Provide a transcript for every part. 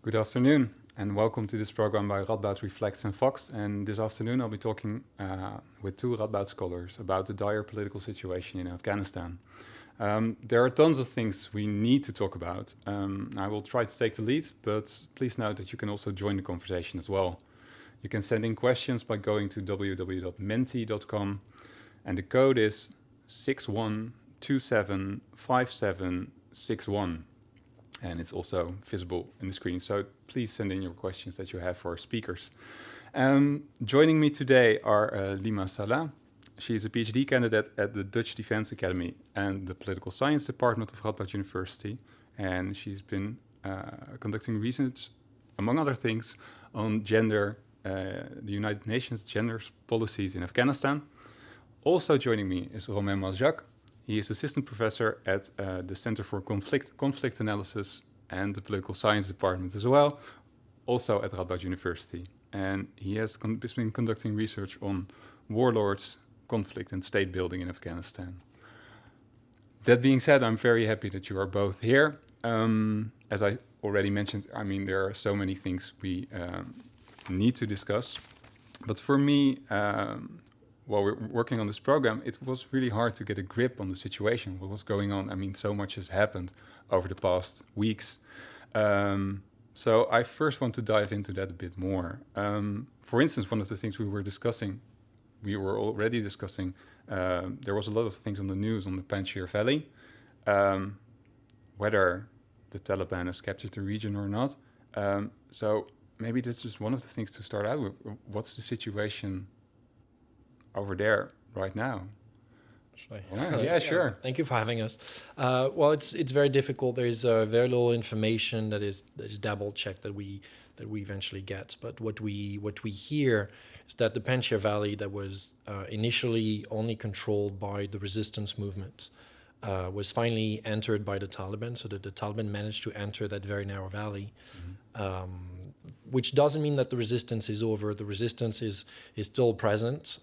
Good afternoon, and welcome to this program by Radboud Reflects and Fox. And this afternoon I'll be talking with two Radboud scholars about the dire political situation in Afghanistan. There are tons of things we need to talk about. I will try to take the lead, but please note that you can also join the conversation as well. You can send in questions by going to www.menti.com, and the code is 61275761. And it's also visible in the screen. So please send in your questions that you have for our speakers. Joining me today are Lema Salah. She is a PhD candidate at the Dutch Defense Academy and the Political Science Department of Radboud University. And she's been conducting research, among other things, on gender, the United Nations gender policies in Afghanistan. Also joining me is Romain Malejacq. He is assistant professor at the Center for Conflict Analysis and the Political Science Department as well, also at Radboud University. And he has been conducting research on warlords, conflict and state building in Afghanistan. That being said, I'm very happy that you are both here. As I already mentioned, I mean, there are so many things we need to discuss. But for me, while we're working on this program, it was really hard to get a grip on the situation, what was going on. I mean, so much has happened over the past weeks. So I first want to dive into that a bit more. For instance, one of the things we were already discussing, there was a lot of things on the news on the Panjshir Valley, whether the Taliban has captured the region or not. So maybe that's just one of the things to start out with. What's the situation over there right now? Yeah, sure. Thank you for having us. Well, it's very difficult. There's very little information that is double checked that we eventually get. But what we hear is that the Panjshir Valley, that was initially only controlled by the resistance movement, was finally entered by the Taliban. So that the Taliban managed to enter that very narrow valley. Which doesn't mean that the resistance is over. The resistance is still present.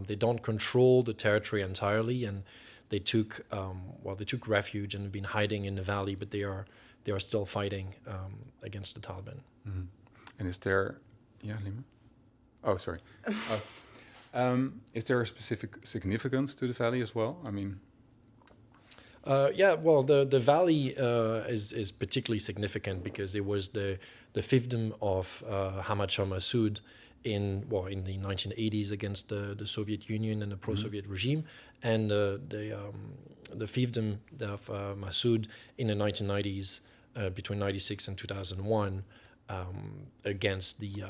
They don't control the territory entirely, and they took refuge and have been hiding in the valley, but they are still fighting against the Taliban. Mm-hmm. And is there, Lema? Oh, sorry. Is there a specific significance to the valley as well? I mean. The valley is particularly significant because it was the fiefdom of Hamid Shah Massoud in the 1980s against the Soviet Union and the pro-Soviet regime, and the fiefdom of Massoud in the 1990s between 96 and 2001 against the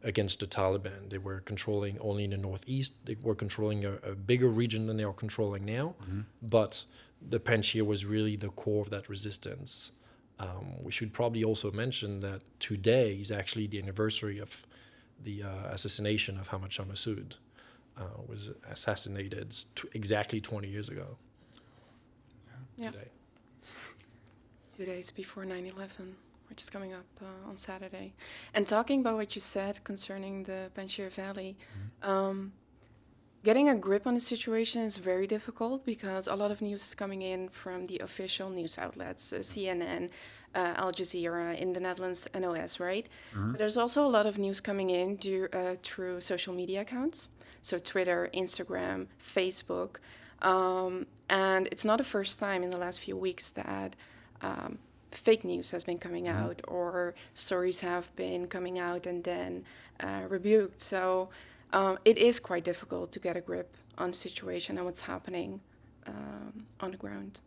Taliban. They were controlling only in the northeast. They were controlling a bigger region than they are controlling now, but the Panjshir was really the core of that resistance. We should probably also mention that today is actually the anniversary of the assassination of Hamid Shah Massoud. Was assassinated exactly 20 years ago. Yeah. Today. 2 days before 9/11, which is coming up on Saturday. And talking about what you said concerning the Panjshir Valley, getting a grip on the situation is very difficult because a lot of news is coming in from the official news outlets, CNN, Al Jazeera, in the Netherlands, NOS, right? But there's also a lot of news coming in through social media accounts, so Twitter, Instagram, Facebook, and it's not the first time in the last few weeks that fake news has been coming out or stories have been coming out and then rebuked. So it is quite difficult to get a grip on the situation and what's happening on the ground.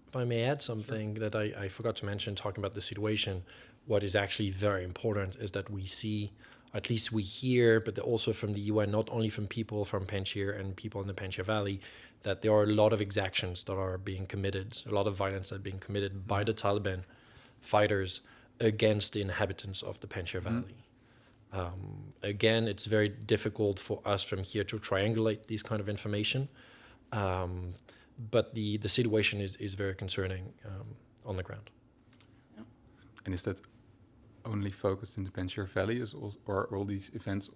If I may add something that I forgot to mention, talking about the situation, what is actually very important is that we see, at least we hear, but also from the UN, not only from people from Panjshir and people in the Panjshir Valley, that there are a lot of exactions that are being committed, a lot of violence that is being committed by the Taliban fighters against the inhabitants of the Panjshir Valley. Again, it's very difficult for us from here to triangulate these kind of information, but the situation is very concerning on the ground. Yeah. And is that only focused in the Panjshir Valley, or are all these events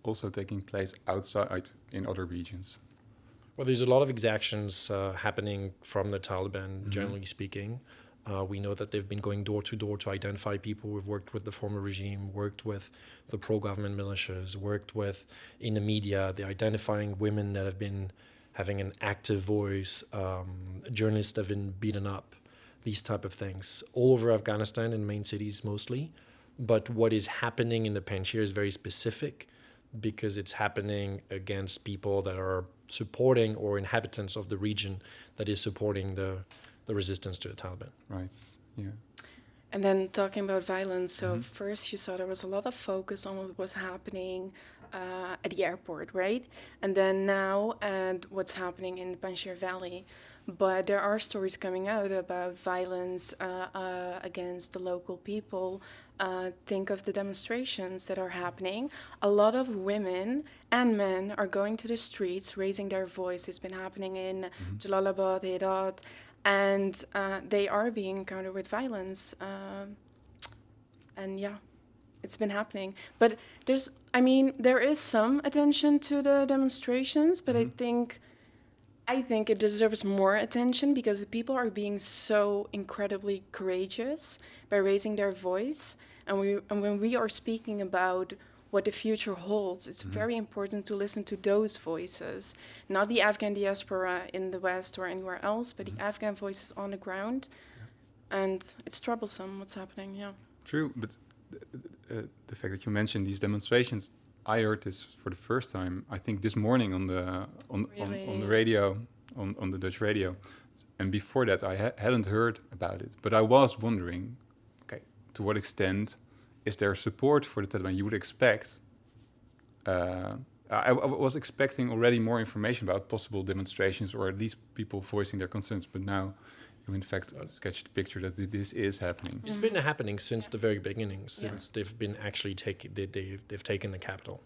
also taking place outside in other regions? Well, there's a lot of exactions happening from the Taliban, generally speaking. We know that they've been going door to door to identify people who've worked with the former regime, worked with the pro-government militias, worked with in the media. They're identifying women that have been having an active voice, journalists that have been beaten up, these type of things, all over Afghanistan in main cities mostly. But what is happening in the Panjshir is very specific because it's happening against people that are supporting or inhabitants of the region that is supporting the resistance to the Taliban. Right, yeah. And then talking about violence, so first you saw there was a lot of focus on what was happening at the airport, right? And then now and what's happening in the Panjshir Valley. But there are stories coming out about violence against the local people. Think of the demonstrations that are happening. A lot of women and men are going to the streets, raising their voice. It's been happening in Jalalabad, Herat, and they are being encountered with violence. And yeah, it's been happening. But there is some attention to the demonstrations, but I think it deserves more attention because the people are being so incredibly courageous by raising their voice. And when we are speaking about what the future holds, it's very important to listen to those voices, not the Afghan diaspora in the West or anywhere else, but the Afghan voices on the ground. Yeah. And it's troublesome what's happening, yeah. True, but the fact that you mentioned these demonstrations, I heard this for the first time, I think this morning on the radio, on the Dutch radio. And before that, I hadn't heard about it. But I was wondering, okay, to what extent is there support for the Taliban? You would expect. I was expecting already more information about possible demonstrations or at least people voicing their concerns. But now you, in fact, sketched the picture that this is happening. It's been happening since the very beginning, since they've been actually they've taken the capital.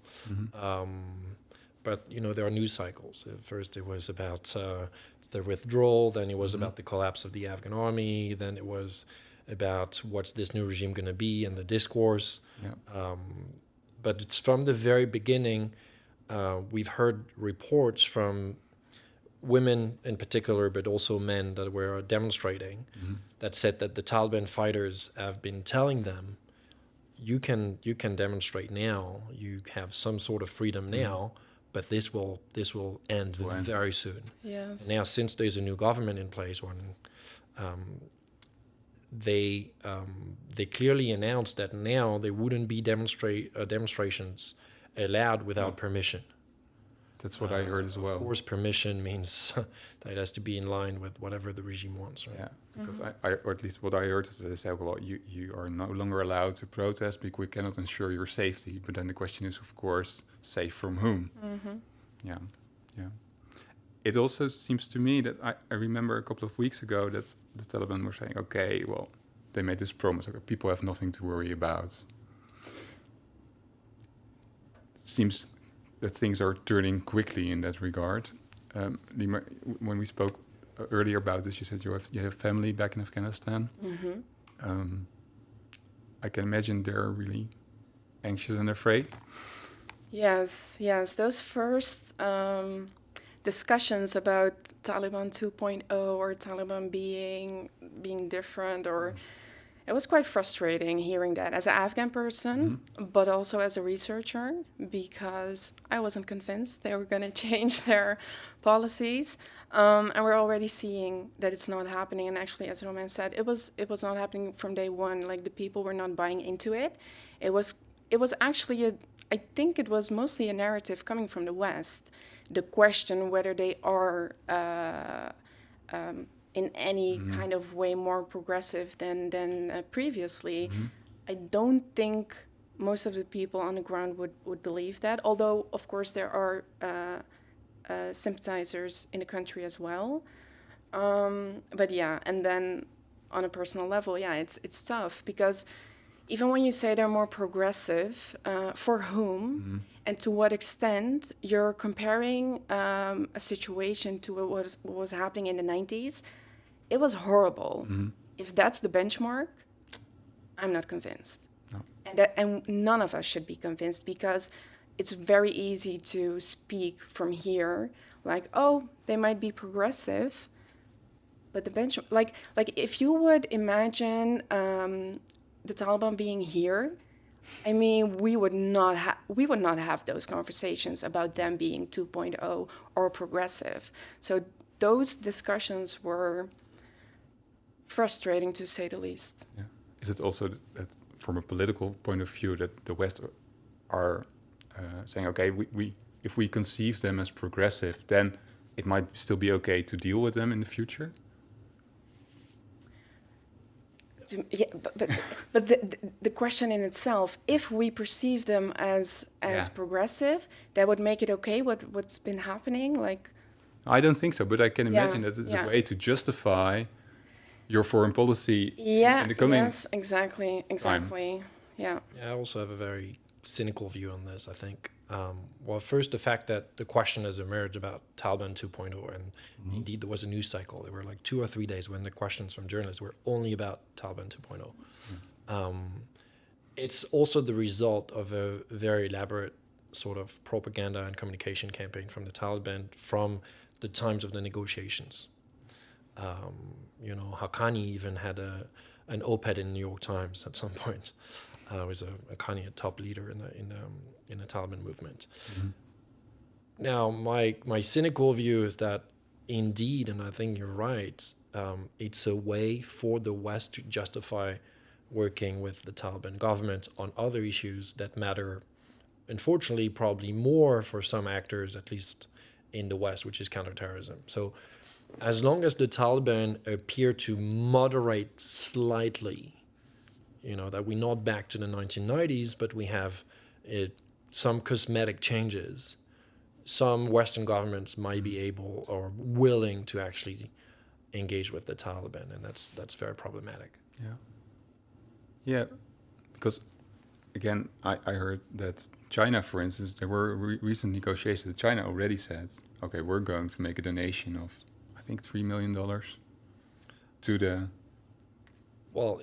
But, there are news cycles. At first it was about the withdrawal, then it was about the collapse of the Afghan army, then it was about what's this new regime going to be and the discourse. Yeah. But it's from the very beginning, we've heard reports from women in particular, but also men that were demonstrating, that said that the Taliban fighters have been telling them, you can demonstrate now, you have some sort of freedom now, but this will end very soon. Yes. Now, since there's a new government in place, they clearly announced that now there wouldn't be demonstrations allowed without permission. That's what I heard as well. Of course, permission means that it has to be in line with whatever the regime wants, right? Yeah, because or at least what I heard is that they said, well, you are no longer allowed to protest because we cannot ensure your safety. But then the question is, of course, safe from whom? Yeah. It also seems to me that I remember a couple of weeks ago that the Taliban were saying, okay, well, they made this promise, okay, people have nothing to worry about. It seems that things are turning quickly in that regard. Lema, when we spoke earlier about this, you said you have family back in Afghanistan. I can imagine they're really anxious and afraid. Yes. Those first discussions about Taliban 2.0 or Taliban being different, or it was quite frustrating hearing that as an Afghan person, but also as a researcher, because I wasn't convinced they were going to change their policies. And we're already seeing that it's not happening. And actually, as Romain said, it was not happening from day one. Like, the people were not buying into it. It was actually I think it was mostly a narrative coming from the West. The question whether they are in any kind of way more progressive than previously. I don't think most of the people on the ground would believe that, although, of course, there are sympathizers in the country as well. But yeah, and then on a personal level, yeah, it's tough, because even when you say they're more progressive, for whom and to what extent, you're comparing a situation to what was happening in the 90s. It was horrible. If that's the benchmark, I'm not convinced. No. And none of us should be convinced, because it's very easy to speak from here like, oh, they might be progressive, but the bench, like if you would imagine the Taliban being here, I mean, we would not have those conversations about them being 2.0 or progressive. So those discussions were frustrating, to say the least. Yeah. Is it also that, from a political point of view, that the West are saying, okay, we if we conceive them as progressive, then it might still be okay to deal with them in the future? Yeah, but the question in itself, if we perceive them as progressive, that would make it okay. What's been happening, like. I don't think so, but I can imagine that it's a way to justify your foreign policy in the coming. Yes, exactly. Time. Yeah. I also have a very cynical view on this, I think. Well, first, the fact that the question has emerged about Taliban 2.0, and indeed there was a news cycle. There were like 2 or 3 days when the questions from journalists were only about Taliban 2.0. It's also the result of a very elaborate sort of propaganda and communication campaign from the Taliban from the times of the negotiations. Haqqani even had an op-ed in the New York Times at some point. Was a Haqqani, a top leader in the Taliban movement. Mm-hmm. Now, my cynical view is that indeed, and I think you're right, it's a way for the West to justify working with the Taliban government on other issues that matter, unfortunately, probably more for some actors, at least in the West, which is counterterrorism. So as long as the Taliban appear to moderate slightly, that we're not back to the 1990s, but we have some cosmetic changes, some Western governments might be able or willing to actually engage with the Taliban, and that's very problematic. Yeah, because again, I heard that China, for instance, there were recent negotiations. China already said, okay, we're going to make a donation of, I think, $3 million to the. Well,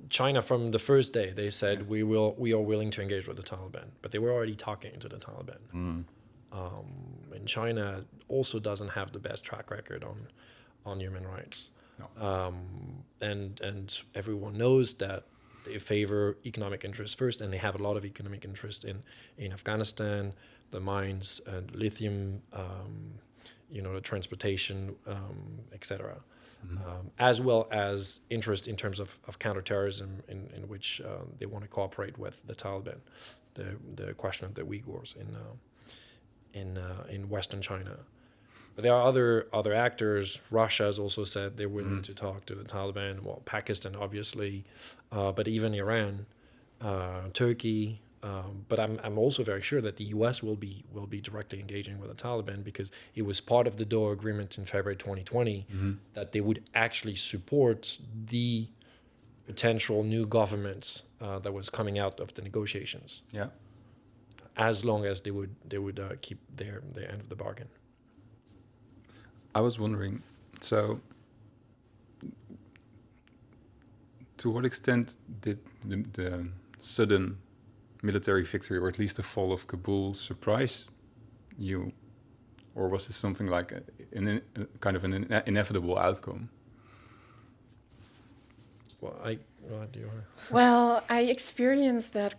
China from the first day, they said we are willing to engage with the Taliban, but they were already talking to the Taliban. And China also doesn't have the best track record on human rights. No. And everyone knows that they favor economic interest first, and they have a lot of economic interest in Afghanistan, the mines and lithium, the transportation, etc. As well as interest in terms of counterterrorism, in which they want to cooperate with the Taliban. The question of the Uyghurs in Western China. But there are other actors. Russia has also said they're willing to talk to the Taliban. Well, Pakistan, obviously, but even Iran, Turkey. But I'm also very sure that the U.S. will be directly engaging with the Taliban, because it was part of the Doha Agreement in February 2020 that they would actually support the potential new governments that was coming out of the negotiations. Yeah. As long as they would keep their end of the bargain. I was wondering, so to what extent did the sudden military victory, or at least the fall of Kabul, surprise you? Or was this something like an inevitable outcome? Well, I experienced that.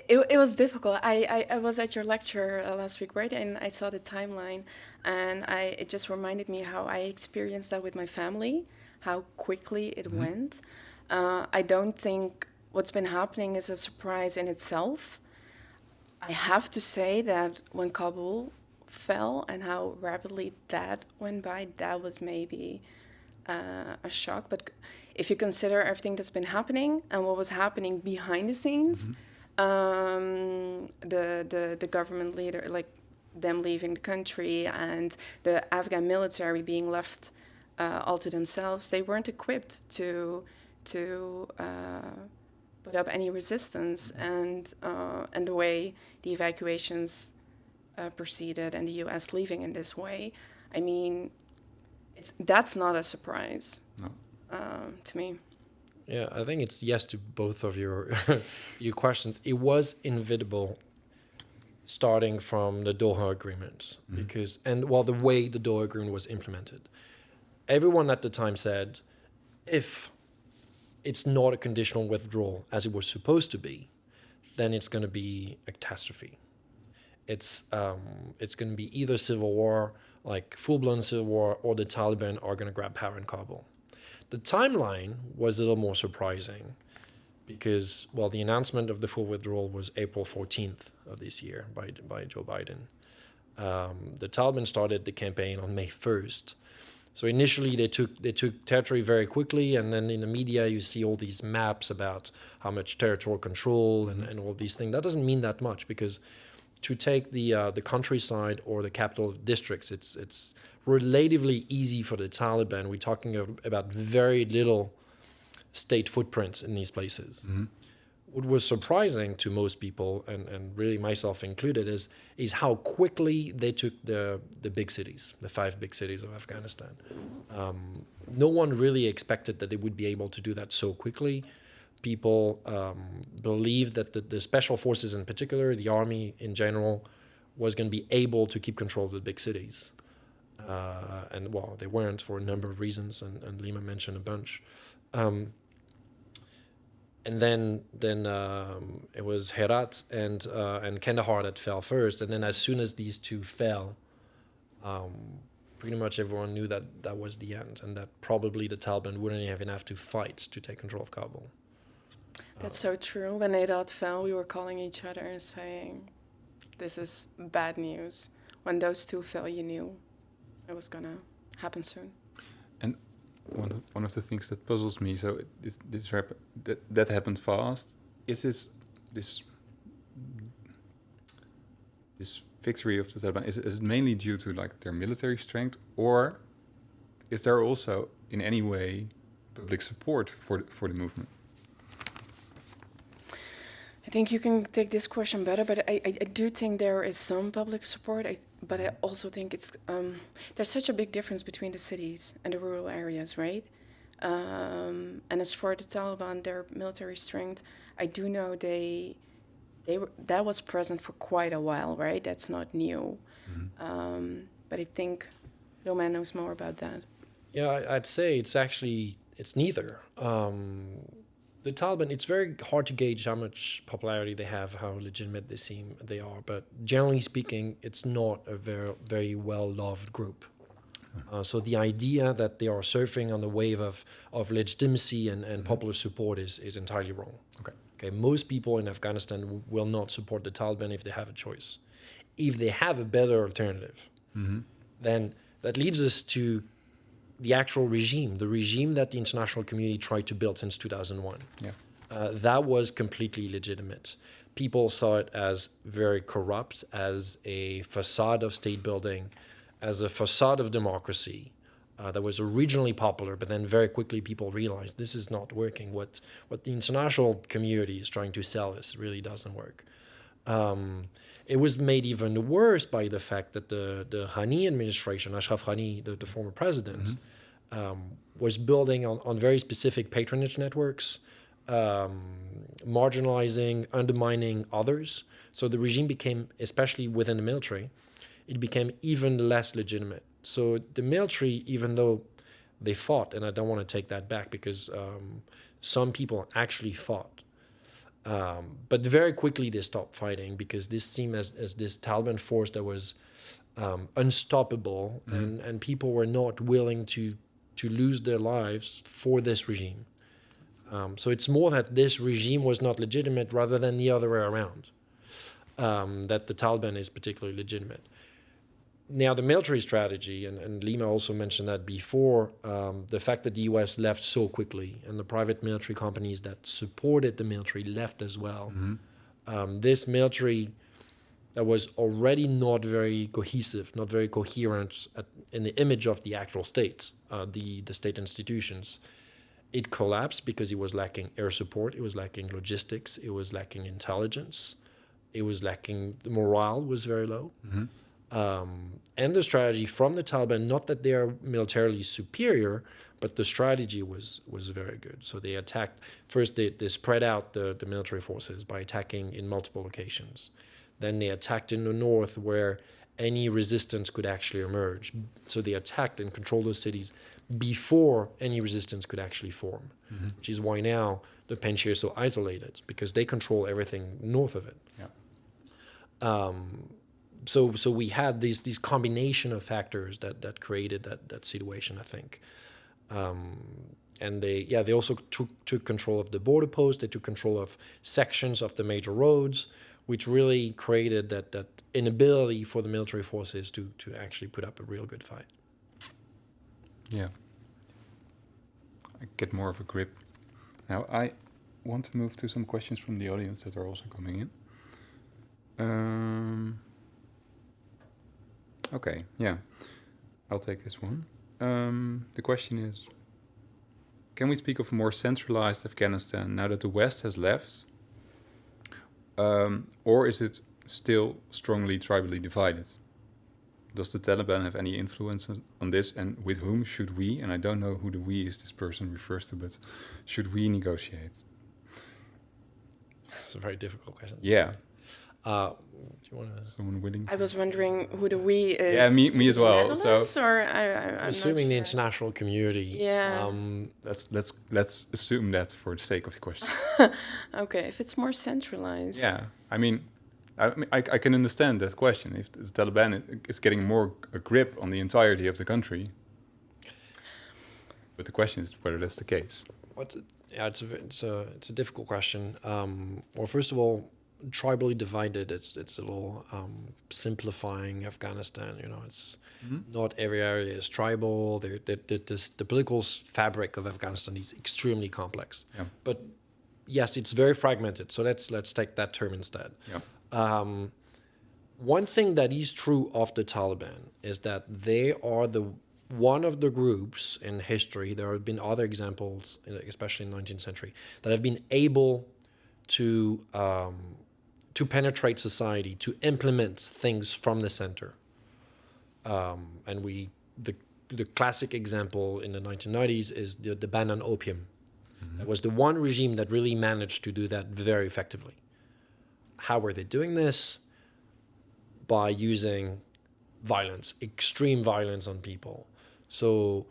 It was difficult. I was at your lecture last week, right? And I saw the timeline, and it just reminded me how I experienced that with my family, how quickly it went. I don't think what's been happening is a surprise in itself. I have to say that when Kabul fell and how rapidly that went by, that was maybe a shock. But if you consider everything that's been happening and what was happening behind the scenes, the government leader, like them leaving the country, and the Afghan military being left all to themselves, they weren't equipped to put up any resistance, and the way the evacuations proceeded, and the U.S. leaving in this way, I mean, that's not a surprise to me. Yeah, I think it's yes to both of your your questions. It was inevitable starting from the Doha Agreement, because the way the Doha Agreement was implemented. Everyone at the time said, if it's not a conditional withdrawal as it was supposed to be, then it's going to be a catastrophe. It's going to be either civil war, like full-blown civil war, or the Taliban are going to grab power in Kabul. The timeline was a little more surprising because, well, the announcement of the full withdrawal was April 14th of this year by Joe Biden. The Taliban started the campaign on May 1st. So initially they took territory very quickly, and then in the media you see all these maps about how much territorial control and all these things. That doesn't mean that much, because to take the countryside or the capital districts, it's relatively easy for the Taliban. We're talking about very little state footprints in these places. Mm-hmm. What was surprising to most people, and really myself included, is how quickly they took the big cities, the 5 big cities of Afghanistan. No one really expected that they would be able to do that so quickly. People believed that the special forces in particular, the army in general, was going to be able to keep control of the big cities. And well, they weren't for a number of reasons, and Lema mentioned a bunch. And then it was Herat and Kandahar that fell first. And then as soon as these two fell, pretty much everyone knew that was the end, and that probably the Taliban wouldn't have enough to fight to take control of Kabul. That's so true. When Herat fell, we were calling each other and saying, this is bad news. When those two fell, you knew it was going to happen soon. And one of the things that puzzles me, so that happened fast. Is this victory of the Taliban is it mainly due to like their military strength, or is there also in any way public support for the movement? I think you can take this question better, but I do think there is some public support. But I also think it's there's such a big difference between the cities and the rural areas, right? And as for the Taliban, their military strength, I do know that was present for quite a while, right? That's not new. Mm-hmm. But I think Romain knows more about that. Yeah, I'd say it's neither. The Taliban, it's very hard to gauge how much popularity they have, how legitimate they are. But generally speaking, it's not a very, very well-loved group. So the idea that they are surfing on the wave of legitimacy and popular support is entirely wrong. Okay. Most people in Afghanistan will not support the Taliban if they have a choice. If they have a better alternative, then that leads us to the actual regime, the regime that the international community tried to build since 2001. Yeah. That was completely legitimate. People saw it as very corrupt, as a facade of state building, as a facade of democracy that was originally popular, but then very quickly people realized this is not working. What the international community is trying to sell us really doesn't work. It was made even worse by the fact that the Ghani administration, Ashraf Ghani, the former president, was building on very specific patronage networks, marginalizing, undermining others. So the regime became, especially within the military, it became even less legitimate. So the military, even though they fought, and I don't want to take that back because some people actually fought, but very quickly they stopped fighting because this seemed as this Taliban force that was unstoppable, and people were not willing to lose their lives for this regime. So it's more that this regime was not legitimate rather than the other way around, that the Taliban is particularly legitimate. Now, the military strategy, and Lema also mentioned that before, the fact that the US left so quickly and the private military companies that supported the military left as well. This military that was already not very cohesive, not very coherent in the image of the actual states, the state institutions, it collapsed because it was lacking air support, it was lacking logistics, it was lacking intelligence, it was lacking, the morale was very low. And the strategy from the Taliban, not that they are militarily superior, but the strategy was very good. So they attacked, first they spread out the military forces by attacking in multiple locations. Then they attacked in the north where any resistance could actually emerge. So they attacked and controlled those cities before any resistance could actually form, which is why now the Panjshir is so isolated, because they control everything north of it. Yeah. So we had these combination of factors that created that situation, I think. And they also took control of the border post. They took control of sections of the major roads, which really created that inability for the military forces to actually put up a real good fight. Yeah. I get more of a grip. Now, I want to move to some questions from the audience that are also coming in. Okay, yeah. I'll take this one. The question is, can we speak of a more centralized Afghanistan now that the West has left? Or is it still strongly tribally divided? Does the Taliban have any influence on this, and with whom should we, and I don't know who the we is this person refers to, but should we negotiate? It's a very difficult question. Yeah. Do you want to? Someone willing? I was wondering who the we is. Yeah, me as well. So I'm assuming the not sure. international community. Yeah. let's assume that for the sake of the question. Okay, if it's more centralized. Yeah, I mean, I can understand that question. If the Taliban is getting more a grip on the entirety of the country, but the question is whether that's the case. It's a difficult question. Well, first of all, tribally divided. It's a little simplifying Afghanistan. You know, it's not every area is tribal. The political fabric of Afghanistan is extremely complex. Yeah. But yes, it's very fragmented. So let's take that term instead. Yeah. One thing that is true of the Taliban is that they are one of the groups in history. There have been other examples, especially in the 19th century, that have been able to penetrate society, to implement things from the center. And the classic example in the 1990s is the ban on opium. That was the one regime that really managed to do that very effectively. How were they doing this? By using violence, extreme violence on people. So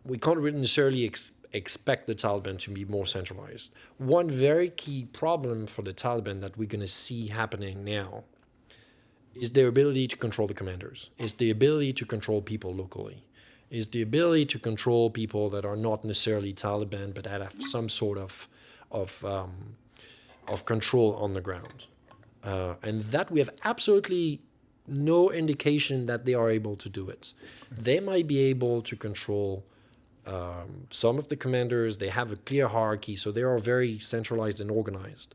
we can't really necessarily expect the Taliban to be more centralized. One very key problem for the Taliban that we're going to see happening now is their ability to control the commanders, is the ability to control people locally, is the ability to control people that are not necessarily Taliban but that have some sort of control on the ground. And that we have absolutely no indication that they are able to do it. They might be able to control some of the commanders. They have a clear hierarchy, so they are very centralized and organized.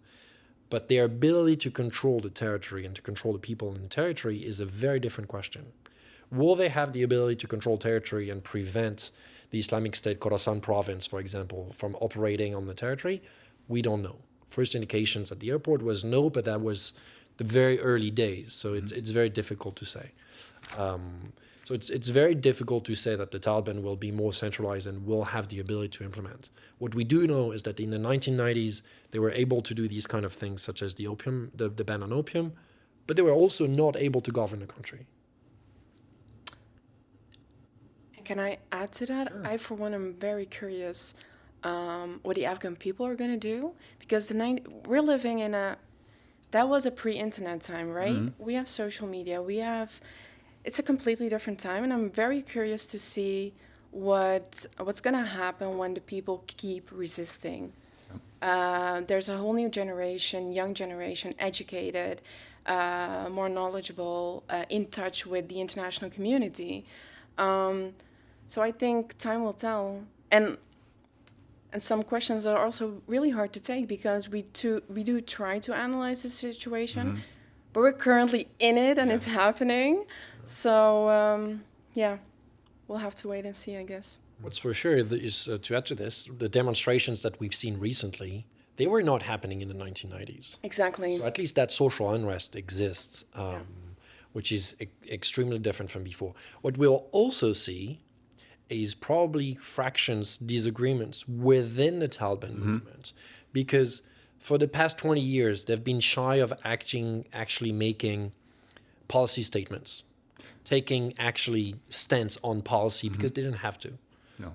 But their ability to control the territory and to control the people in the territory is a very different question. Will they have the ability to control territory and prevent the Islamic State Khorasan province, for example, from operating on the territory? We don't know. First indications at the airport was no, but that was the very early days. So it's very difficult to say. So it's very difficult to say that the Taliban will be more centralized and will have the ability to implement. What we do know is that in the 1990s, they were able to do these kind of things, such as the ban on opium, but they were also not able to govern the country. Can I add to that? Sure. I, for one, am very curious what the Afghan people are going to do, because we're living in that was a pre-internet time, right? Mm-hmm. We have social media, it's a completely different time, and I'm very curious to see what's going to happen when the people keep resisting. There's a whole new generation, young generation, educated, more knowledgeable, in touch with the international community. So I think time will tell. And some questions are also really hard to take, because we do try to analyze the situation, but we're currently in it and it's happening. So, we'll have to wait and see, I guess. What's for sure is, to add to this, the demonstrations that we've seen recently, they were not happening in the 1990s. Exactly. So at least that social unrest exists, which is extremely different from before. What we'll also see is probably fractions, disagreements within the Taliban movement, because for the past 20 years, they've been shy of actually making policy statements, taking actually stance on policy because they didn't have to. No.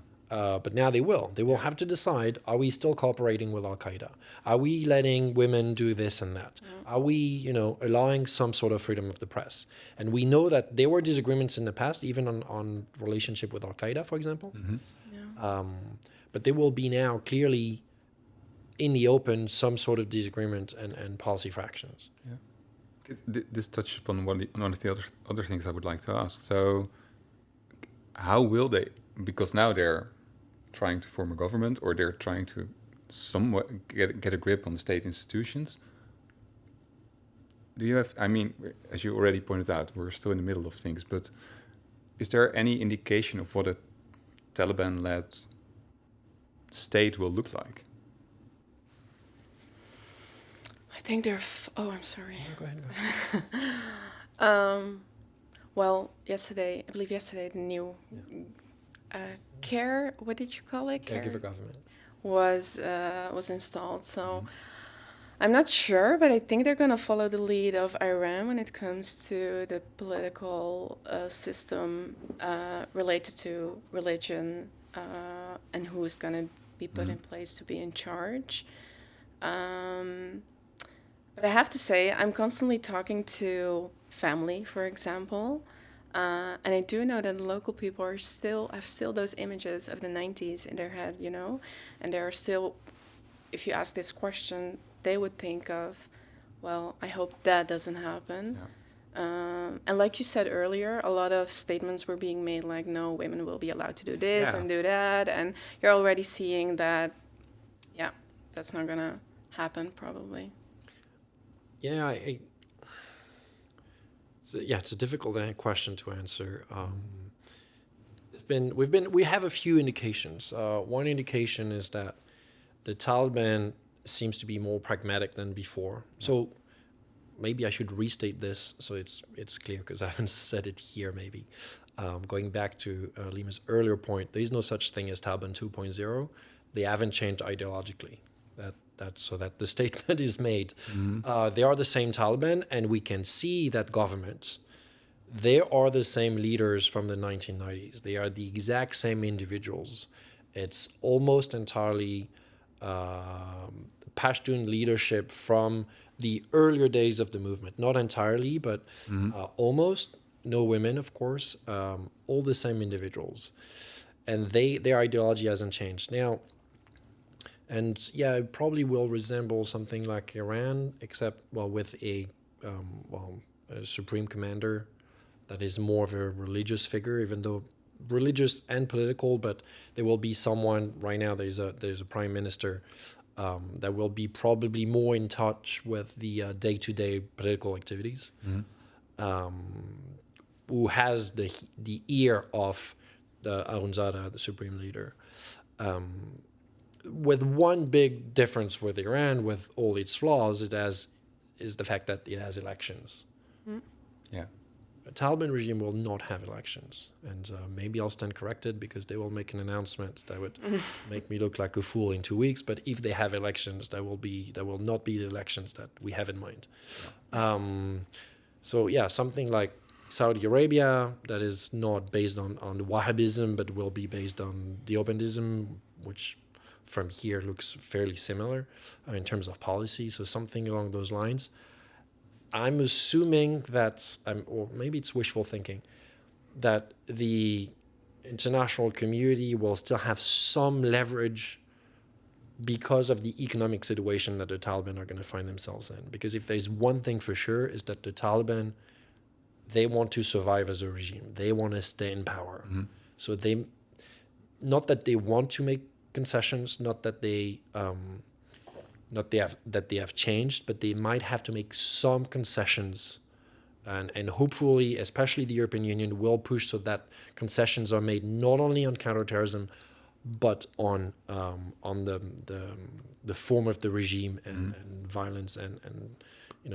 But now they will. They will have to decide, are we still cooperating with Al-Qaeda? Are we letting women do this and that? Are we, allowing some sort of freedom of the press? And we know that there were disagreements in the past, even on relationship with Al-Qaeda, for example. Yeah. But there will be now clearly in the open some sort of disagreement and policy fractions. Yeah. This touches upon one of the other things I would like to ask. So how will they, because now they're trying to form a government, or they're trying to somewhat get a grip on the state institutions. Do you have, as you already pointed out, we're still in the middle of things, but is there any indication of what a Taliban-led state will look like? I think they're... I'm sorry. Go ahead. Well, yesterday, the new care, what did you call it? Caregiver government. Was installed. So I'm not sure, but I think they're going to follow the lead of Iran when it comes to the political system related to religion and who's going to be put in place to be in charge. But I have to say, I'm constantly talking to family, for example, and I do know that local people have still those images of the 90s in their head, and there are still, if you ask this question, they would think of, well, I hope that doesn't happen. Yeah. And like you said earlier, a lot of statements were being made like, no, women will be allowed to do this and do that, and you're already seeing that, that's not going to happen probably. Yeah, it's a difficult question to answer. We have a few indications. One indication is that the Taliban seems to be more pragmatic than before. So maybe I should restate this so it's clear, because I haven't said it here. Maybe going back to Lema's earlier point, there is no such thing as Taliban 2.0. They haven't changed ideologically. So that the statement is made. They are the same Taliban, and we can see that government, they are the same leaders from the 1990s. They are the exact same individuals. It's almost entirely Pashtun leadership from the earlier days of the movement. Not entirely, but almost. No women, of course. All the same individuals. And their ideology hasn't changed. Now, and it probably will resemble something like Iran, except, with a supreme commander that is more of a religious figure, even though religious and political, but there will be someone, right now there's a prime minister that will be probably more in touch with the day-to-day political activities, who has the ear of the Akhundzada, the supreme leader. With one big difference with Iran, with all its flaws, is the fact that it has elections. Yeah. The Taliban regime will not have elections. And maybe I'll stand corrected, because they will make an announcement that would make me look like a fool in 2 weeks. But if they have elections, that will not be the elections that we have in mind. Something like Saudi Arabia, that is not based on the Wahhabism, but will be based on the Deobandism, which from here looks fairly similar in terms of policy. So something along those lines. I'm assuming that, or maybe it's wishful thinking, that the international community will still have some leverage because of the economic situation that the Taliban are going to find themselves in. Because if there's one thing for sure, is that the Taliban, they want to survive as a regime. They want to stay in power. So not that they want to make concessions, not that they have changed, but they might have to make some concessions, and hopefully, especially the European Union, will push so that concessions are made not only on counterterrorism, but on the form of the regime and violence and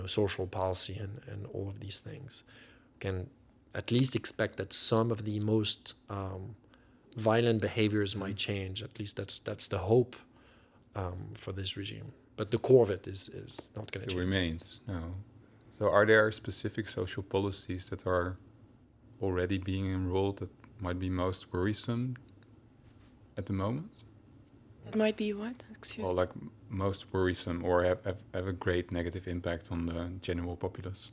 social policy and all of these things. Can at least expect that some of the most violent behaviors might change. At least that's the hope for this regime. But the core of it is not going to Still change. remains. No. So are there specific social policies that are already being enrolled that might be most worrisome at the moment? It might be what? Excuse Or me. like most worrisome or have a great negative impact on the general populace?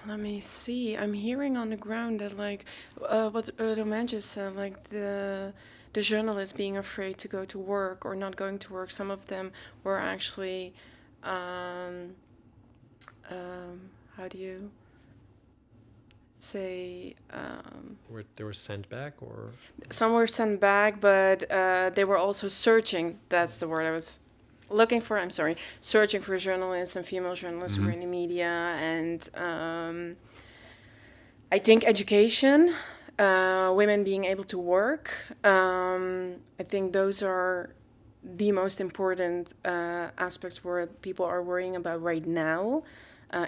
Let me see. I'm hearing on the ground that like what Romain just said, like the journalists being afraid to go to work or not going to work. Some of them were actually how do you say They were sent back, or some were sent back, but they were also searching. That's the word I was looking for. I'm sorry, searching for journalists and female journalists who were in the media, and I think education, women being able to work. I think those are the most important aspects where people are worrying about right now.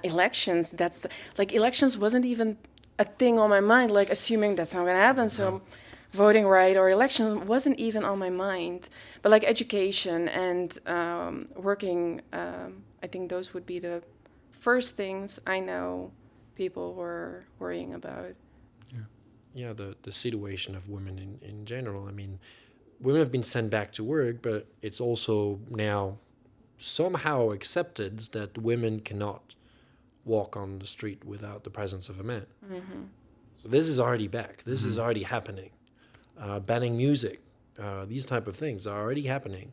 Elections. That's like elections wasn't even a thing on my mind. Like assuming that's not going to happen. So voting right or election wasn't even on my mind. But like education and working, I think those would be the first things I know people were worrying about. yeah, the situation of women in general. I mean, women have been sent back to work, but it's also now somehow accepted that women cannot walk on the street without the presence of a man. So this is already back. This is already happening. Banning music, these type of things are already happening.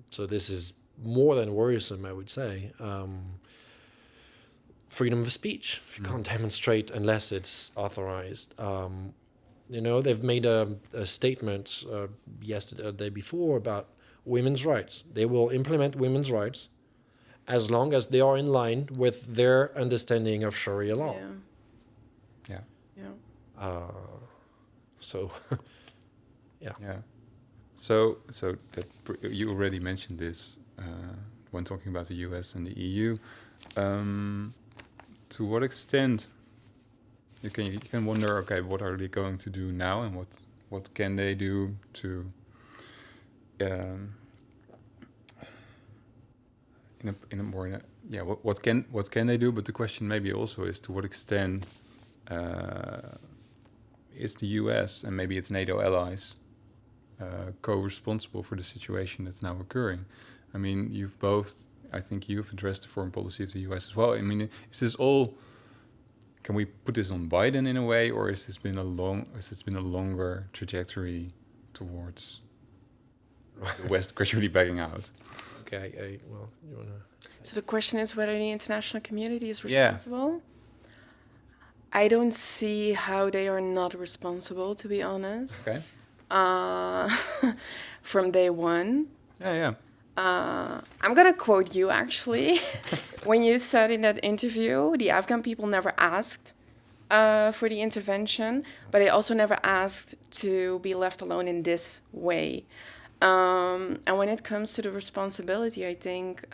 So this is more than worrisome, I would say. Freedom of speech. If you can't demonstrate unless it's authorized. They've made a statement yesterday, the day before, about women's rights. They will implement women's rights as long as they are in line with their understanding of Sharia law. Yeah. Yeah. Yeah. So, Yeah. So that you already mentioned this when talking about the US and the EU. To what extent you can wonder, okay, what are they going to do now, and what can they do to what can they do? But the question maybe also is, to what extent is the US and maybe its NATO allies co-responsible for the situation that's now occurring? I mean, I think you've addressed the foreign policy of the US as well. I mean, is this all? Can we put this on Biden in a way, or has it been a longer trajectory towards the West gradually backing out? okay, well, you want to... So the question is whether the international community is responsible. I don't see how they are not responsible, to be honest. Okay. From day one. Yeah. I'm going to quote you, actually. When you said in that interview, the Afghan people never asked for the intervention, but they also never asked to be left alone in this way. And when it comes to the responsibility, I think,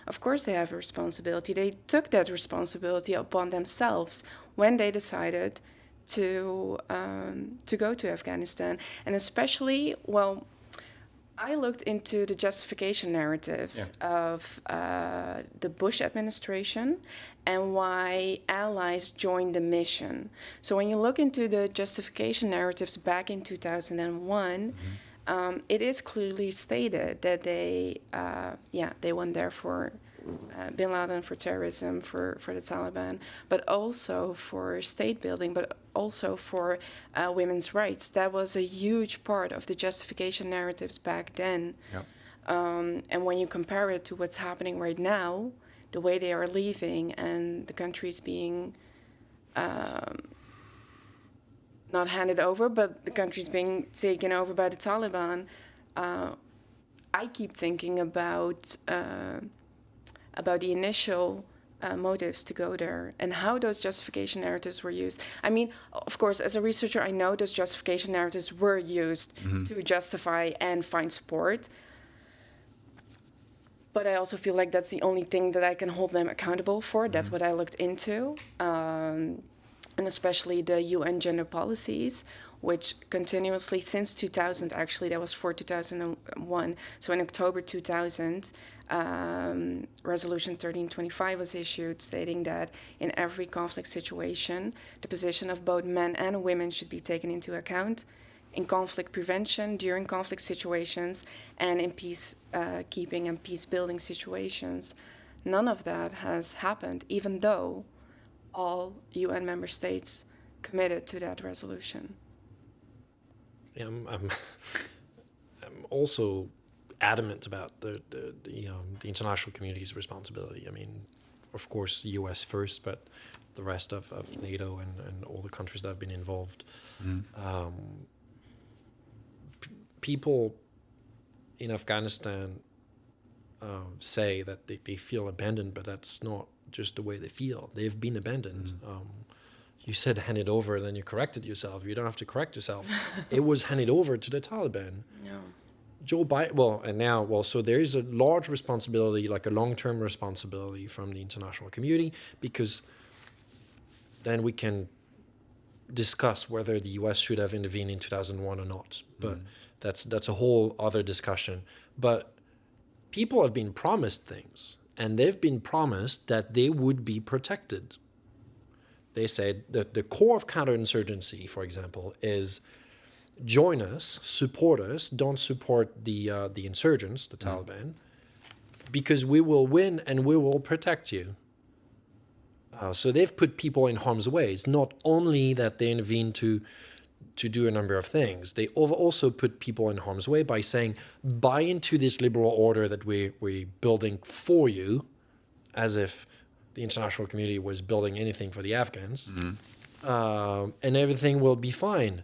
of course, they have a responsibility. They took that responsibility upon themselves when they decided to go to Afghanistan. And especially, well, I looked into the justification narratives of the Bush administration and why allies joined the mission. So when you look into the justification narratives back in 2001, it is clearly stated that they went there for bin Laden, for terrorism, for the Taliban, but also for state building, but also for women's rights. That was a huge part of the justification narratives back then. Yep. And when you compare it to what's happening right now, the way they are leaving and the countries being not handed over, but the countries being taken over by the Taliban, I keep thinking about the initial motives to go there and how those justification narratives were used. I mean, of course, as a researcher, I know those justification narratives were used to justify and find support. But I also feel like that's the only thing that I can hold them accountable for. That's what I looked into. And especially the UN gender policies, which continuously since 2000, actually that was for 2001. So in October 2000, Resolution 1325 was issued stating that in every conflict situation, the position of both men and women should be taken into account in conflict prevention, during conflict situations, and in peace keeping and peace building situations. None of that has happened, even though all UN member states committed to that resolution. Yeah, I'm also adamant about the international community's responsibility. I mean, of course, US first, but the rest of NATO and all the countries that have been involved. People in Afghanistan say that they feel abandoned, but that's not just the way they feel. They've been abandoned. You said hand it over, then you corrected yourself. You don't have to correct yourself. It was handed over to the Taliban. No. Joe Biden, so there is a large responsibility, like a long-term responsibility from the international community, because then we can discuss whether the US should have intervened in 2001 or not. But that's a whole other discussion. But people have been promised things, and they've been promised that they would be protected. They said that the core of counterinsurgency, for example, is join us, support us, don't support the insurgents, the Taliban, because we will win and we will protect you. So they've put people in harm's way. It's not only that they intervene to do a number of things. They also put people in harm's way by saying, buy into this liberal order that we're building for you, as if the international community was building anything for the Afghans, and everything will be fine.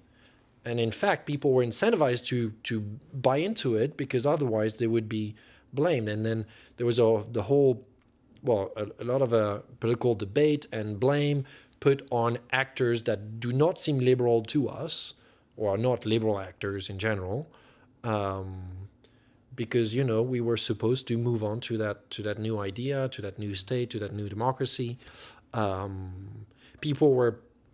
And in fact, people were incentivized to buy into it because otherwise they would be blamed. And then there was a lot of political debate and blame put on actors that do not seem liberal to us, or are not liberal actors in general, because we were supposed to move on to that new idea, to that new state, to that new democracy. People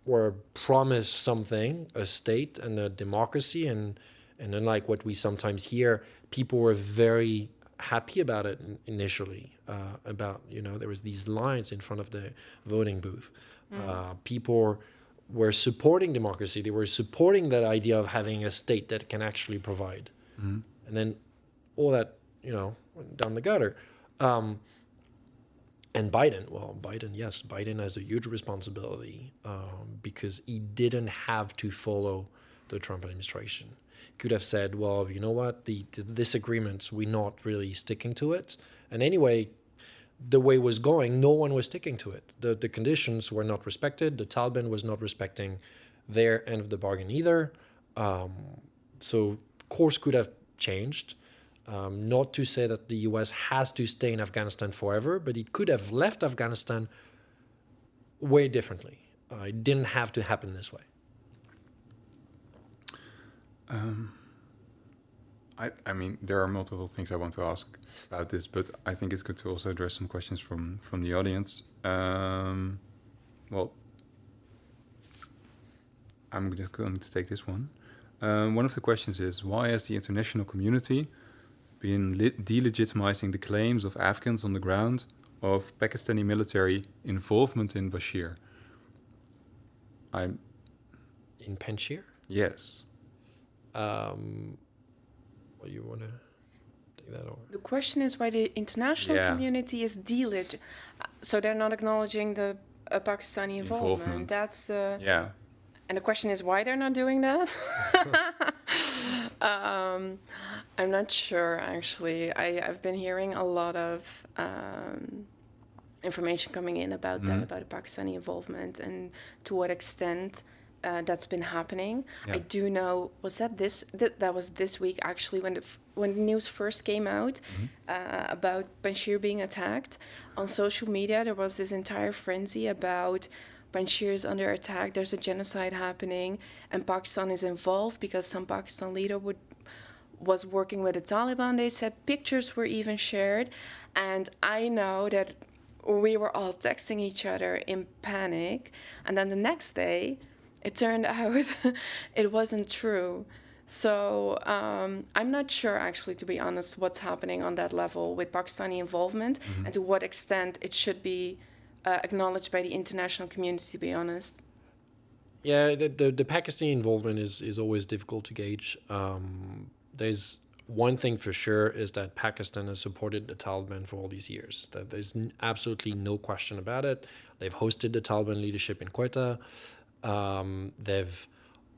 were promised something, a state and a democracy, and unlike what we sometimes hear, people were very happy about it initially. There was these lines in front of the voting booth. People were supporting democracy. They were supporting that idea of having a state that can actually provide. And then all that, went down the gutter. And Biden has a huge responsibility because he didn't have to follow the Trump administration. He could have said, well, you know what, this agreement, we're not really sticking to it. And anyway, the way it was going, no one was sticking to it. The conditions were not respected. The Taliban was not respecting their end of the bargain either. So course could have changed. Not to say that the US has to stay in Afghanistan forever, but it could have left Afghanistan way differently. It didn't have to happen this way. I mean, there are multiple things I want to ask about this, but I think it's good to also address some questions from the audience. I'm just going to take this one. One of the questions is, why has the international community been delegitimizing the claims of Afghans on the ground of Pakistani military involvement in Bashir? In Panjshir? Yes. You want to take that over? The question is why the international community is so they're not acknowledging the Pakistani involvement. That's the... Yeah. And the question is why they're not doing that? I'm not sure, actually. I've been hearing a lot of information coming in about that, about the Pakistani involvement and to what extent that's been happening. Yeah. I do know, that was this week, actually, when the news first came out about Panjshir being attacked. On social media, there was this entire frenzy about Panjshir is under attack, there's a genocide happening, and Pakistan is involved because some Pakistan leader was working with the Taliban. They said pictures were even shared, and I know that we were all texting each other in panic, and then the next day it turned out it wasn't true. So I'm not sure, actually, to be honest, what's happening on that level with Pakistani involvement and to what extent it should be acknowledged by the international community, to be honest. Yeah, the Pakistani involvement is always difficult to gauge. There's one thing for sure is that Pakistan has supported the Taliban for all these years. That there's absolutely no question about it. They've hosted the Taliban leadership in Quetta. They've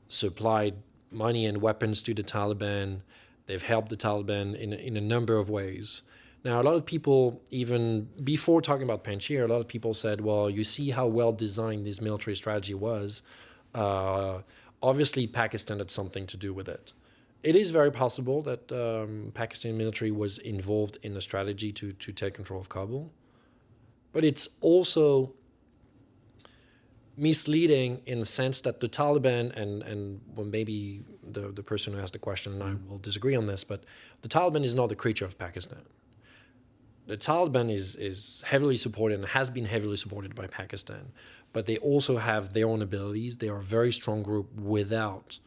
supplied money and weapons to the Taliban. They've helped the Taliban in a number of ways. Now, a lot of people, even before talking about Panjshir, a lot of people said, well, you see how well designed this military strategy was. Obviously, Pakistan had something to do with it. It is very possible that Pakistani military was involved in a strategy to take control of Kabul. But it's also misleading in the sense that the Taliban, and well, maybe the person who asked the question and I will disagree on this, but the Taliban is not the creature of Pakistan. The Taliban is heavily supported and has been heavily supported by Pakistan, but they also have their own abilities. They are a very strong group without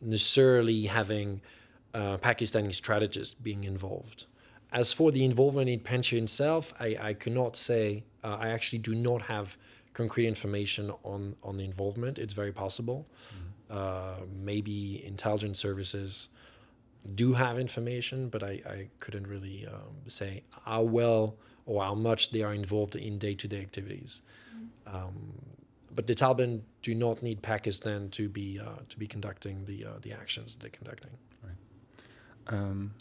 necessarily having Pakistani strategists being involved. As for the involvement in Panjshir itself, I cannot say, I actually do not have concrete information on the involvement. It's very possible. Maybe intelligence services do have information, but I couldn't really say how well or how much they are involved in day-to-day activities. But the Taliban do not need Pakistan to be conducting the actions they're conducting. Right.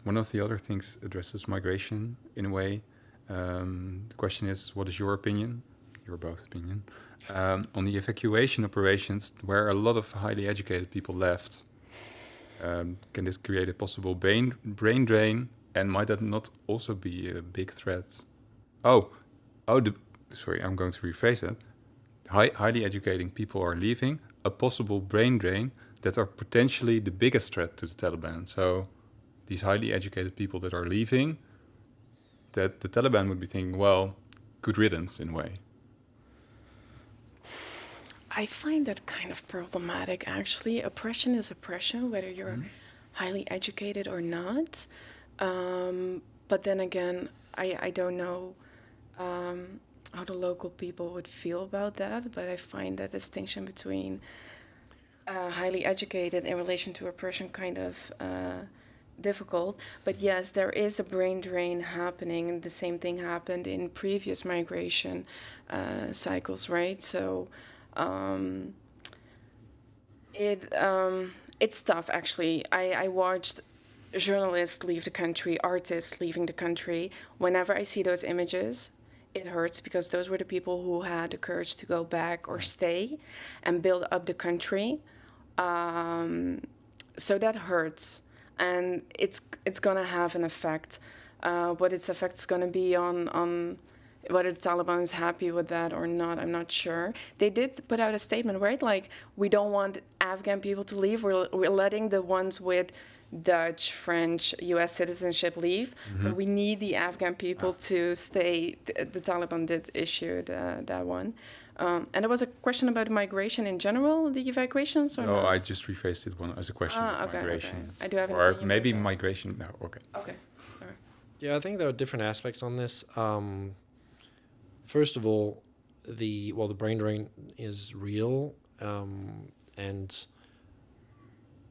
One of the other things addresses migration in a way. The question is, what is your opinion? Your both opinion on the evacuation operations where a lot of highly educated people left. Can this create a possible brain drain, and might that not also be a big threat? Sorry, I'm going to rephrase that. Highly educated people are leaving, a possible brain drain that are potentially the biggest threat to the Taliban. So these highly educated people that are leaving, that the Taliban would be thinking, well, good riddance in a way. I find that kind of problematic, actually. Oppression is oppression, whether you're highly educated or not. But then again, I don't know how the local people would feel about that, but I find that distinction between highly educated in relation to oppression kind of difficult. But yes, there is a brain drain happening, and the same thing happened in previous migration cycles, right? So it's tough, actually. I watched journalists leave the country, artists leaving the country. Whenever I see those images, it hurts, because those were the people who had the courage to go back or stay and build up the country. So that hurts, and it's gonna have an effect. What its effect is gonna be on whether the Taliban is happy with that or not, I'm not sure. They did put out a statement, right? Like, we don't want Afghan people to leave. We're letting the ones with Dutch, French, US citizenship leave, but we need the Afghan people to stay. The Taliban did issue that one. And there was a question about migration in general, the evacuations, or not? I just rephrased it one as a question of migration. Okay. I do have an or opinion maybe about that. migration. No, okay. Okay. All right. Yeah, I think there are different aspects on this. First of all, the brain drain is real, and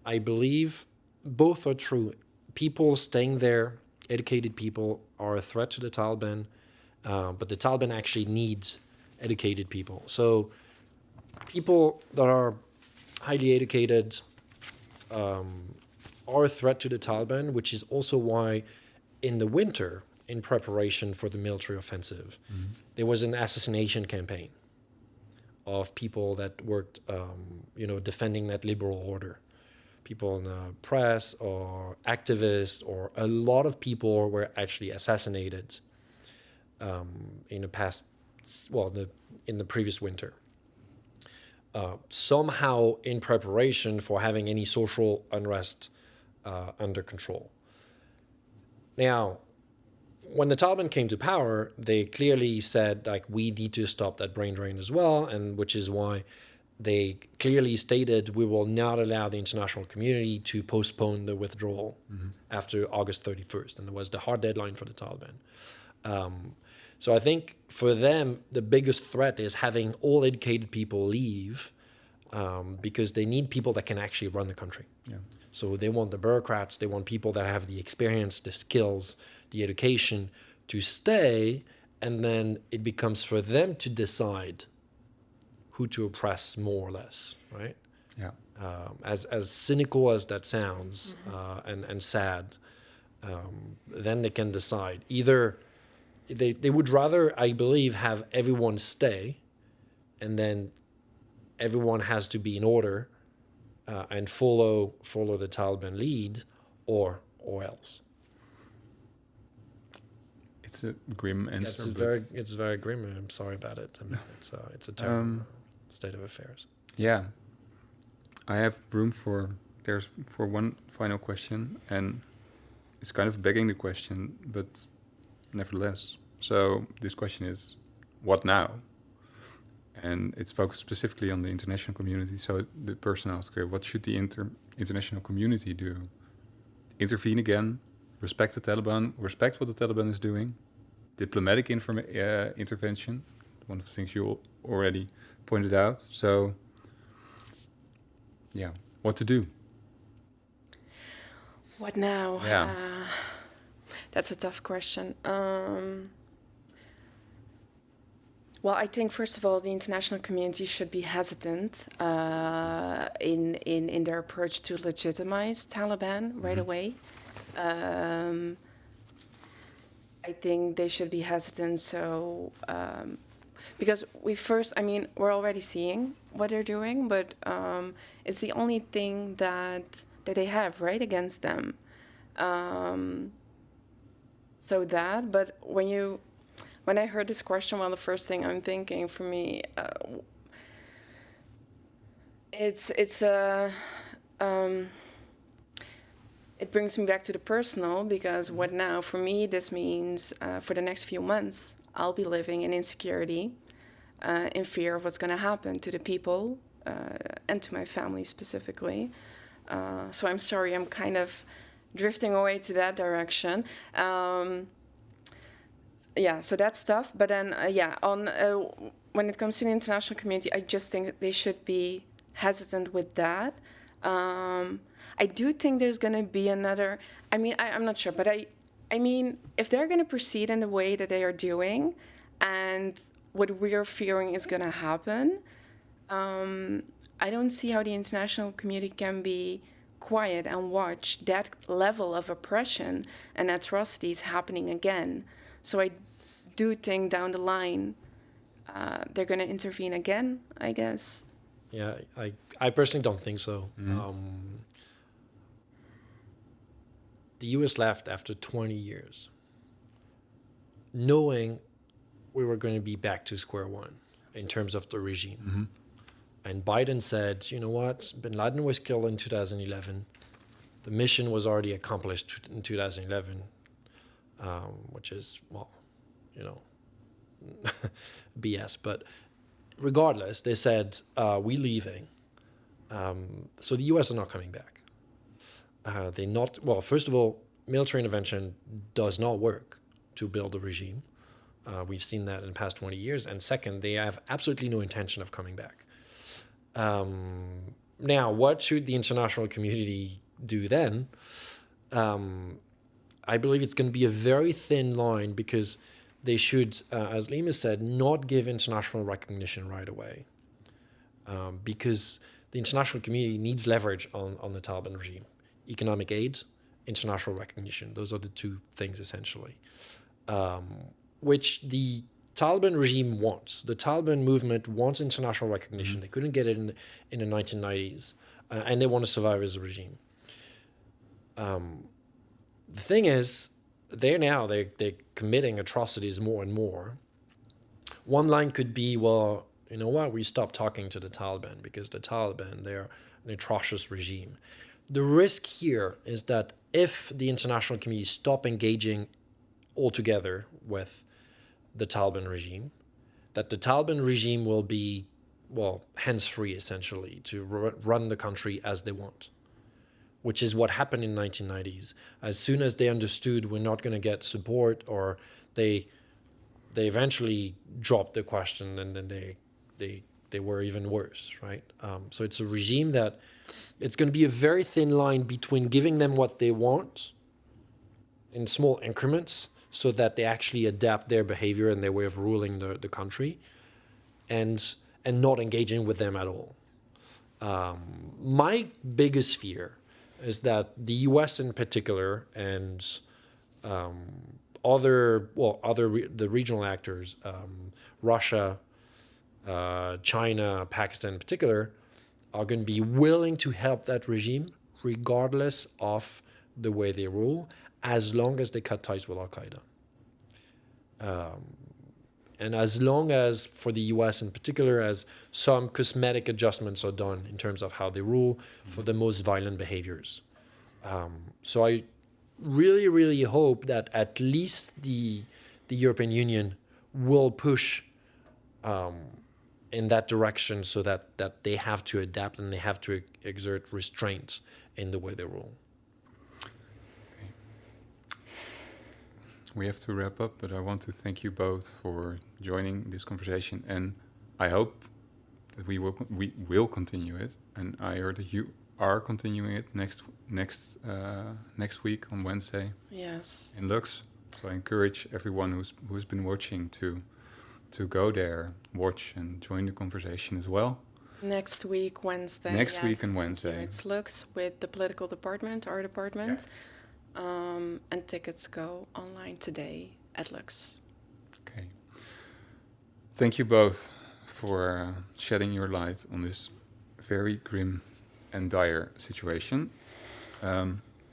I believe both are true. People staying there, educated people, are a threat to the Taliban, but the Taliban actually needs educated people. So people that are highly educated are a threat to the Taliban, which is also why in the winter, in preparation for the military offensive, there was an assassination campaign of people that worked, defending that liberal order. People in the press or activists, or a lot of people were actually assassinated in the previous winter. Somehow in preparation for having any social unrest under control. Now, when the Taliban came to power, they clearly said, like, we need to stop that brain drain as well, and which is why they clearly stated we will not allow the international community to postpone the withdrawal after August 31st. And it was the hard deadline for the Taliban. So I think for them, the biggest threat is having all educated people leave because they need people that can actually run the country. Yeah. So they want the bureaucrats, they want people that have the experience, the skills, the education to stay, and then it becomes for them to decide who to oppress more or less, right? Yeah. As cynical as that sounds, and sad, then they can decide. Either they would rather, I believe, have everyone stay, and then everyone has to be in order and follow the Taliban lead, or else. It's a grim answer. It's very grim. I'm sorry about it. I mean, it's a terrible state of affairs. Yeah, I have room for one final question, and it's kind of begging the question, but nevertheless. So this question is, what now? And it's focused specifically on the international community. So the person asks, what should the international community do? Intervene again, respect the Taliban, respect what the Taliban is doing, diplomatic intervention, one of the things you already pointed out. So, yeah, what to do? What now? Yeah. That's a tough question. Well, I think, first of all, the international community should be hesitant in their approach to legitimize Taliban right away. I think they should be hesitant, because we're already seeing what they're doing, but it's the only thing that they have, right, against them. But when I heard this question, well, the first thing I'm thinking for me, it brings me back to the personal, because what now? For me, this means for the next few months, I'll be living in insecurity, in fear of what's going to happen to the people and to my family specifically. So I'm sorry, I'm kind of drifting away to that direction. So that's tough. But then, when it comes to the international community, I just think they should be hesitant with that. I do think there's going to be another... I'm not sure, but I mean, if they're going to proceed in the way that they are doing, and what we're fearing is going to happen, I don't see how the international community can be quiet and watch that level of oppression and atrocities happening again. So I do think down the line they're going to intervene again, I guess. Yeah, I personally don't think so. The U.S. left after 20 years, knowing we were going to be back to square one in terms of the regime. And Biden said, you know what, bin Laden was killed in 2011. The mission was already accomplished in 2011. Which is, BS. But regardless, they said, we leaving. So the U.S. are not coming back. First of all, military intervention does not work to build a regime. We've seen that in the past 20 years. And second, they have absolutely no intention of coming back. Now, what should the international community do then? I believe it's going to be a very thin line, because they should, as Lema said, not give international recognition right away. Because the international community needs leverage on the Taliban regime. Economic aid, international recognition. Those are the two things, essentially, which the Taliban regime wants. The Taliban movement wants international recognition. They couldn't get it in the 1990s, and they want to survive as a regime. The thing is, they're committing atrocities more and more. One line could be, well, you know what, we stopped talking to the Taliban because the Taliban, they're an atrocious regime. The risk here is that if the international community stop engaging altogether with the Taliban regime, that the Taliban regime will be hands-free essentially to run the country as they want, which is what happened in 1990s. As soon as they understood we're not going to get support, or they eventually dropped the question, and then they were even worse, right? So it's a regime that it's going to be a very thin line between giving them what they want in small increments so that they actually adapt their behavior and their way of ruling the country, and not engaging with them at all. My biggest fear is that the US in particular, and the regional actors, Russia, China, Pakistan in particular, are going to be willing to help that regime regardless of the way they rule, as long as they cut ties with Al-Qaeda. And as long as, for the US in particular, as some cosmetic adjustments are done in terms of how they rule for the most violent behaviors. So I really, really hope that at least the European Union will push in that direction, so that they have to adapt and they have to exert restraints in the way they rule. We have to wrap up, but I want to thank you both for joining this conversation, and I hope that we will continue it. And I heard that you are continuing it next week on Wednesday. Yes. In Lux. So I encourage everyone who's been watching to go there, watch, and join the conversation as well. Next week, Wednesday. Next week and Wednesday. It's Lux with the political department, our department. Yeah. And tickets go online today at Lux. Okay. Thank you both for shedding your light on this very grim and dire situation.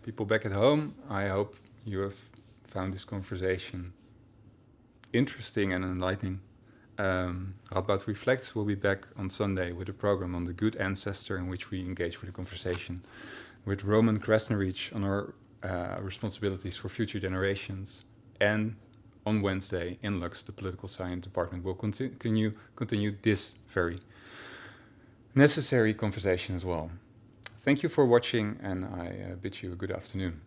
People back at home, I hope you have found this conversation interesting and enlightening. Radboud Reflects will be back on Sunday with a program on the good ancestor, in which we engage with a conversation with Roman Malejacq on our responsibilities for future generations. And on Wednesday in Lux, the political science department will continue this very necessary conversation as well. Thank you for watching, and I bid you a good afternoon.